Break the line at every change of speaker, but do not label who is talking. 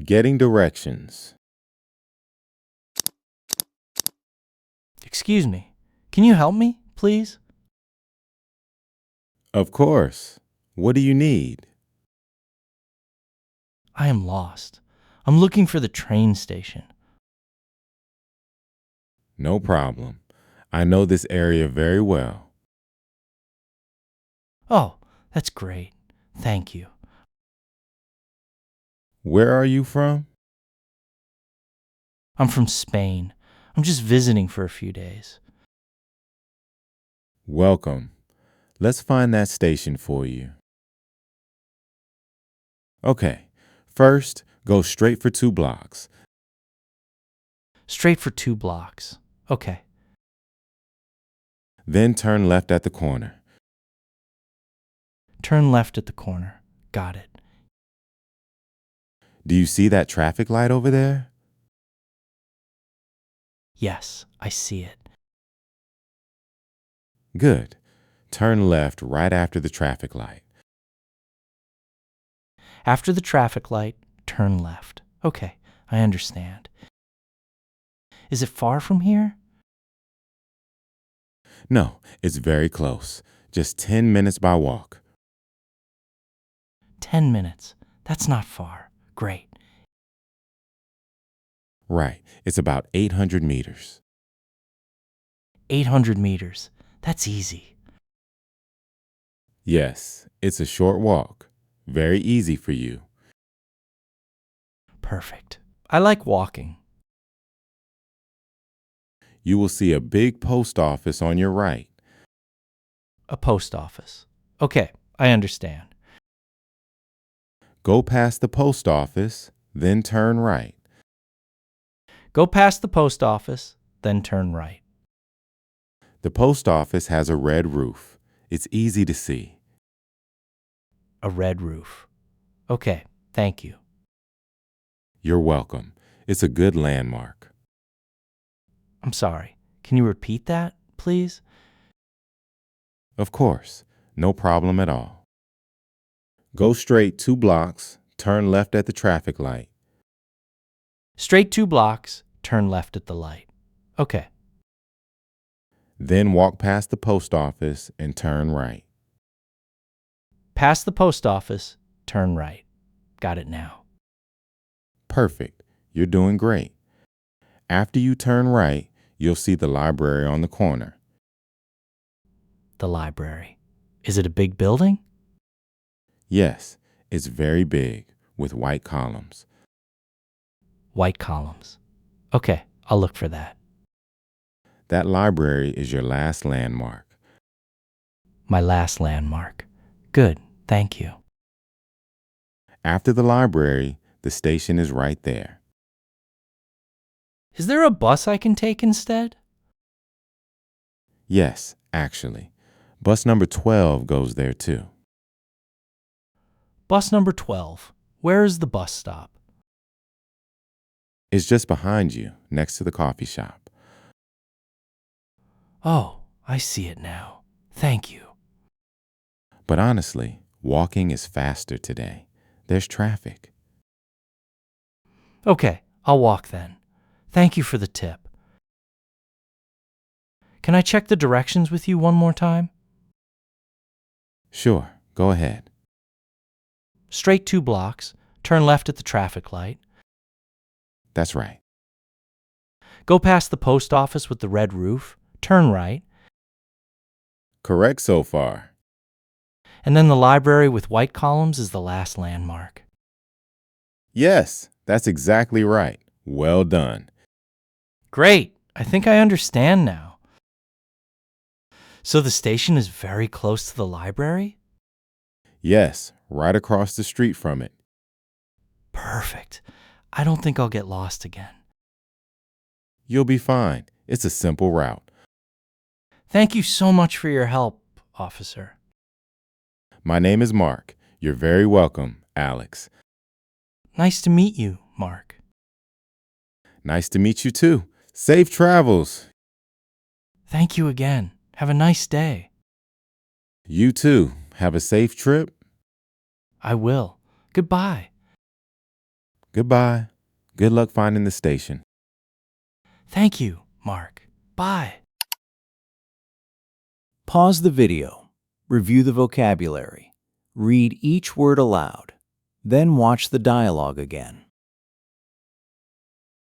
Getting directions.
Excuse me. Can you help me, please?
Of course. What do you need?
I am lost. I'm looking for the train station.
No problem. I know this area very well.
Oh, that's great. Thank you.
Where are you from?
I'm from Spain. I'm just visiting for a few days.
Welcome. Let's find that station for you. Okay. First, go straight for 2 blocks.
Straight for 2 blocks. Okay.
Then turn left at the corner.
Turn left at the corner. Got it.
Do you see that traffic light over there?
Yes, I see it.
Good. Turn left right after the traffic light.
After the traffic light, turn left. Okay, I understand. Is it far from here?
No, it's very close. Just 10 minutes by walk.
10 minutes. That's not far. Great.
Right. It's about 800 meters.
800 meters. That's easy.
Yes, it's a short walk. Very easy for you.
Perfect. I like walking.
You will see a big post office on your right.
A post office. Okay, I understand.
Go past the post office, then turn right.
Go past the post office, then turn right.
The post office has a red roof. It's easy to see.
A red roof. Okay, thank you.
You're welcome. It's a good landmark.
I'm sorry. Can you repeat that, please?
Of course, no problem at all. Go straight 2 blocks, turn left at the traffic light.
Straight 2 blocks, turn left at the light. Okay.
Then walk past the post office and turn right.
Past the post office, turn right. Got it now.
Perfect. You're doing great. After you turn right, you'll see the library on the corner.
The library. Is it a big building?
Yes, it's very big with white columns.
White columns. Okay, I'll look for that.
That library is your last landmark.
My last landmark. Good, thank you.
After the library, the station is right there.
Is there a bus I can take instead?
Yes, actually. Bus number 12 goes there too.
Bus number 12. Where is the bus stop?
It's just behind you, next to the coffee shop.
Oh, I see it now. Thank you.
But honestly, walking is faster today. There's traffic.
Okay, I'll walk then. Thank you for the tip. Can I check the directions with you one more time?
Sure, go ahead.
Straight 2 blocks, turn left at the traffic light.
That's right.
Go past the post office with the red roof, turn right,
Correct so far.
and then the library with white columns is the last landmark.
Yes, that's exactly right. Well done.
Great, I think I understand now. So the station is very close to the library?
Yes, right across the street from it.
Perfect. I don't think I'll get lost again.
You'll be fine. It's a simple route.
Thank you so much for your help, officer.
My name is Mark. You're very welcome, Alex.
Nice to meet you, Mark.
Nice to meet you too. Safe travels.
Thank you again. Have a nice day.
You too. Have a safe trip.
I will. Goodbye.
Goodbye. Good luck finding the station.
Thank you, Mark. Bye.
Pause the video, review the vocabulary, read each word aloud, then watch the dialogue again.